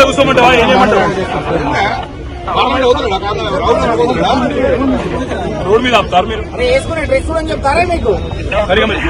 కూర్చోమంటావా ఏం చేయమంటావు రోడ్ మీద ఆపుతారు మీరు వేసుకునే డ్రెస్ అని చెప్తారా మీకు ఎందుకు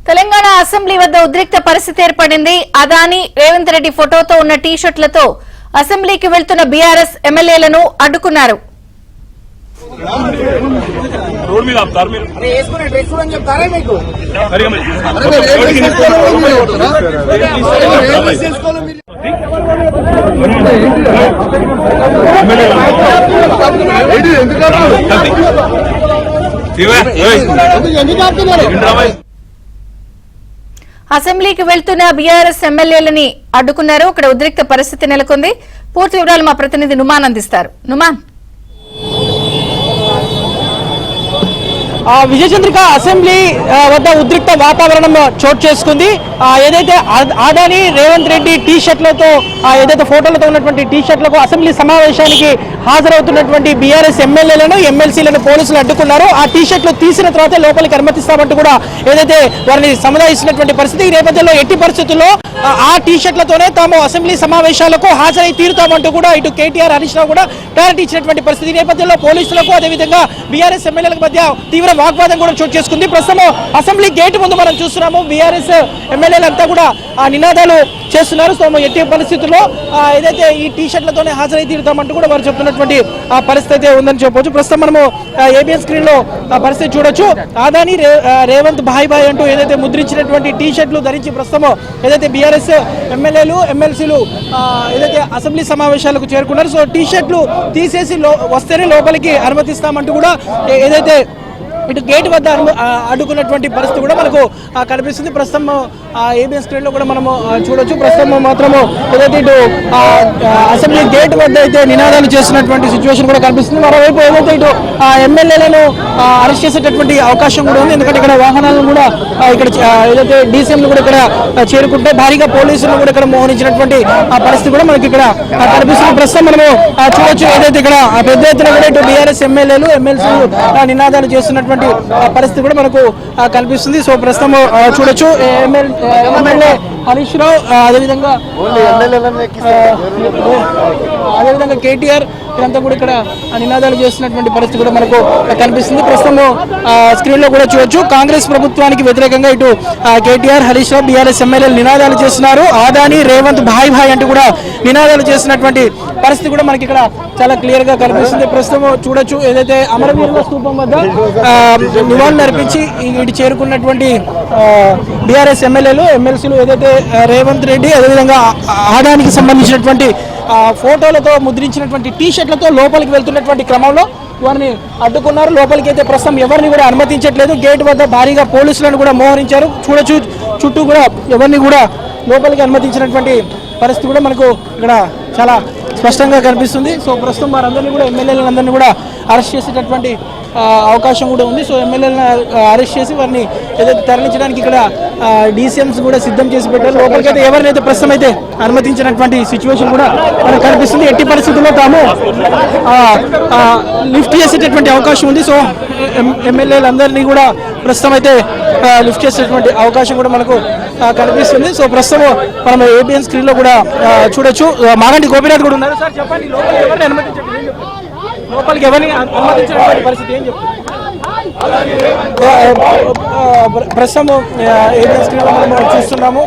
తెలంగాణ అసెంబ్లీ వద్ద ఉద్రిక్త పరిస్థితి ఏర్పడింది. అదాని రేవంత్ రెడ్డి ఫోటోతో ఉన్న టీ-షర్ట్లతో అసెంబ్లీకి వెళ్తున్న బీఆర్ఎస్ ఎమ్మెల్యేలను అడ్డుకున్నారు. రోడ్ మీద ఆపుతారు మీరు వేసుకునే డ్రెస్ అని చెప్తారా మీకు అసెంబ్లీకి వెళ్తున్న బీఆర్ఎస్ ఎమ్మెల్యేలని అడ్డుకున్నారు. ఇక్కడ ఉద్రిక్త పరిస్థితి నెలకొంది. పూర్తి వివరాలు మా ప్రతినిధి నుమాన్ అందిస్తారు. నుమాన్, విజయచంద్రిక అసెంబ్లీ వద్ద ఉద్రిక్త వాతావరణం చోటు చేసుకుంది. ఏదైతే అదాని రేవంత్ రెడ్డి టీ షర్ట్లతో ఏదైతే ఫోటోలతో ఉన్నటువంటి టీ షర్ట్లకు అసెంబ్లీ సమావేశానికి హాజరవుతున్నటువంటి బీఆర్ఎస్ ఎమ్మెల్యేలను ఎమ్మెల్సీలను పోలీసులు అడ్డుకున్నారు. ఆ టీ షర్ట్లు తీసిన తర్వాత లోపలికి అనుమతిస్తామంటూ కూడా ఏదైతే వారిని సముదాయిస్తున్నటువంటి పరిస్థితి. ఈ నేపథ్యంలో ఎట్టి పరిస్థితుల్లో ఆ టీ షర్ట్లతోనే తాము అసెంబ్లీ సమావేశాలకు హాజరై తీరుతామంటూ కూడా ఇటు కేటీఆర్ హరీష్ రావు కూడా క్లారిటీ ఇచ్చినటువంటి పరిస్థితి. ఈ నేపథ్యంలో పోలీసులకు అదేవిధంగా బీఆర్ఎస్ ఎమ్మెల్యేలకు మధ్య తీవ్ర వాగ్వాదం కూడా చోటు చేసుకుంది. ప్రస్తుతం అసెంబ్లీ గేట్ ముందు మనం చూస్తున్నాము. బీఆర్ఎస్ ఎమ్మెల్యేలంతా కూడా నినాదాలు చేస్తున్నారు. సో ఎట్టి పరిస్థితుల్లో ఏదైతే ఈ టీ షర్ట్లతోనే హాజరై తీరుతామంటూ కూడా వారు చెప్తున్నటువంటి పరిస్థితి అయితే ఉందని చెప్పవచ్చు. ప్రస్తుతం మనము ఏబిఎన్ స్క్రీన్ లో పరిస్థితి చూడొచ్చు. అదాని రేవంత్ భాయ్ భాయ్ అంటూ ఏదైతే ముద్రించినటువంటి టీ షర్ట్లు ధరించి ప్రస్తుతం ఏదైతే బీఆర్ఎస్ ఎమ్మెల్యేలు ఎమ్మెల్సీలు ఏదైతే అసెంబ్లీ సమావేశాలకు చేరుకున్నారు. సో టీ షర్ట్లు తీసేసి వస్తేనే లోపలికి అనుమతిస్తామంటూ కూడా ఏదైతే ఇటు గేట్ వద్ద అడ్డుకున్నటువంటి పరిస్థితి కూడా మనకు కనిపిస్తుంది. ప్రస్తుతం ఏబిఎన్ స్క్రీన్ లో కూడా మనము చూడొచ్చు. ప్రస్తుతం మాత్రము ఏదైతే ఇటు అసెంబ్లీ గేట్ వద్ద అయితే నినాదాలు చేస్తున్నటువంటి సిచ్యువేషన్ కూడా కనిపిస్తుంది. మరోవైపు ఏదైతే ఇటు ఎమ్మెల్యేలను అరెస్ట్ చేసేటటువంటి అవకాశం కూడా ఉంది. ఎందుకంటే ఇక్కడ వాహనాలను కూడా ఇక్కడ ఏదైతే డీసీఎంలు కూడా ఇక్కడ చేరుకుంటే భారీగా పోలీసులను కూడా ఇక్కడ మోహరించినటువంటి పరిస్థితి కూడా మనకి ఇక్కడ కనిపిస్తుంది. ప్రస్తుతం మనము చూడొచ్చు. ఏదైతే ఇక్కడ పెద్ద ఎత్తున కూడా ఇటు బీఆర్ఎస్ ఎమ్మెల్యేలు ఎమ్మెల్సీలు నినాదాలు చేస్తున్నటువంటి పరిస్థితి కూడా మనకు కనిపిస్తుంది. సో ప్రస్తుతం చూడొచ్చు ఎమ్మెల్యే హరీష్ రావు అదేవిధంగా కేటీఆర్ ఇదంతా కూడా ఇక్కడ నినాదాలు చేస్తున్నటువంటి పరిస్థితి కూడా మనకు కనిపిస్తుంది. ప్రస్తుతం స్క్రీన్ లో కూడా చూడొచ్చు. కాంగ్రెస్ ప్రభుత్వానికి వ్యతిరేకంగా ఇటు కేటీఆర్ హరీష్ రావు బీఆర్ఎస్ ఎమ్మెల్యేలు నినాదాలు చేస్తున్నారు. అదాని రేవంత్ భాయ్ భాయ్ అంటూ కూడా నినాదాలు చేస్తున్నటువంటి పరిస్థితి కూడా మనకి ఇక్కడ చాలా క్లియర్ గా కనిపిస్తుంది. ప్రస్తుతం చూడొచ్చు. ఏదైతే అమరవీరుల స్తూపం వద్ద నివాళులు అర్పించి ఇటు చేరుకున్నటువంటి బీఆర్ఎస్ ఎమ్మెల్యేలు ఎమ్మెల్సీలు ఏదైతే రేవంత్ రెడ్డి అదేవిధంగా అదానికి సంబంధించినటువంటి ఫోటోలతో ముద్రించినటువంటి టీ షర్ట్లతో లోపలికి వెళ్తున్నటువంటి క్రమంలో వారిని అడ్డుకున్నారు. లోపలికి అయితే ప్రస్తుతం ఎవరిని కూడా అనుమతించట్లేదు. గేట్ వద్ద భారీగా పోలీసులను కూడా మోహరించారు. చూడొచ్చు చుట్టూ కూడా ఎవరిని కూడా లోపలికి అనుమతించినటువంటి పరిస్థితి కూడా మనకు ఇక్కడ చాలా స్పష్టంగా కనిపిస్తుంది. సో ప్రస్తుతం వారందరినీ కూడా ఎమ్మెల్యేలందరినీ కూడా అరెస్ట్ చేసేటటువంటి అవకాశం కూడా ఉంది. సో ఎమ్మెల్యేలను అరెస్ట్ చేసి వారిని ఏదైతే తరలించడానికి ఇక్కడ డీసీఎంస్ కూడా సిద్ధం చేసి పెట్టారు. లోపలికి అయితే ఎవరినైతే ప్రస్తుతం అయితే అనుమతించినటువంటి సిచ్యువేషన్ కూడా మనకు కనిపిస్తుంది. ఎట్టి పరిస్థితుల్లో తాము లిఫ్ట్ చేసేటటువంటి అవకాశం ఉంది. సో ఎమ్మెల్యేలందరినీ కూడా ప్రస్తుతం అయితే లిఫ్ట్ చేసేటువంటి అవకాశం కూడా మనకు కనిపిస్తుంది. సో ప్రస్తుతం మనం ఏబిఎన్ స్క్రీన్ లో కూడా చూడొచ్చు. మాగంటి గోపీనాథ్ కూడా ఉన్నారు. సార్ చెప్పండి, లోపలికి ఎవరిని అనుమతించినటువంటి పరిస్థితి ఏం చెప్తారు? ప్రస్తుతం ఏబిఎన్ స్క్రీన్ లో మనం చూస్తున్నాము.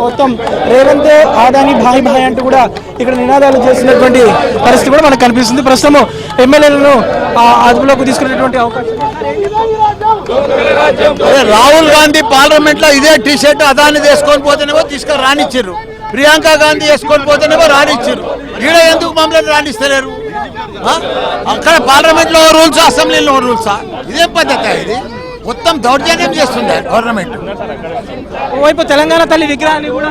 మొత్తం రేవంత్ అదాని భాయ్ భాయ్ అంటూ కూడా ఇక్కడ నినాదాలు చేస్తున్నటువంటి పరిస్థితి కూడా మనకు కనిపిస్తుంది. ప్రస్తుతం ఎమ్మెల్యేలను అదుపులోకి తీసుకునేటువంటి అవకాశం. రాహుల్ గాంధీ పార్లమెంట్ లో ఇదే టీ షర్ట్ అదాని తీసుకొని పోతేనేమో తీసుకొని రానిచ్చారు. ప్రియాంక గాంధీ వేసుకొని పోతేనేమో రానిచ్చారు. ఈడ ఎందుకు మమ్మల్ని రాణిస్తలేరు? అక్కడ పార్లమెంట్ లో రూల్స్, అసెంబ్లీలో రూల్సా? ఇదేం పద్ధతి? ఇది మొత్తం దౌర్జన్యం చేస్తుంది గవర్నమెంట్. ఓవైపు తెలంగాణ తల్లి విగ్రహాన్ని కూడా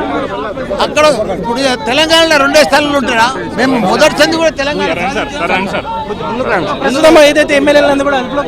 అక్కడ ఇప్పుడు తెలంగాణలో 2 స్థలాలు ఉంటారా? మేము మొదటి సంది కూడా తెలంగాణ సార్ సార్ ప్రస్తుతం ఏదైతే ఎమ్మెల్యేలందరూ కూడా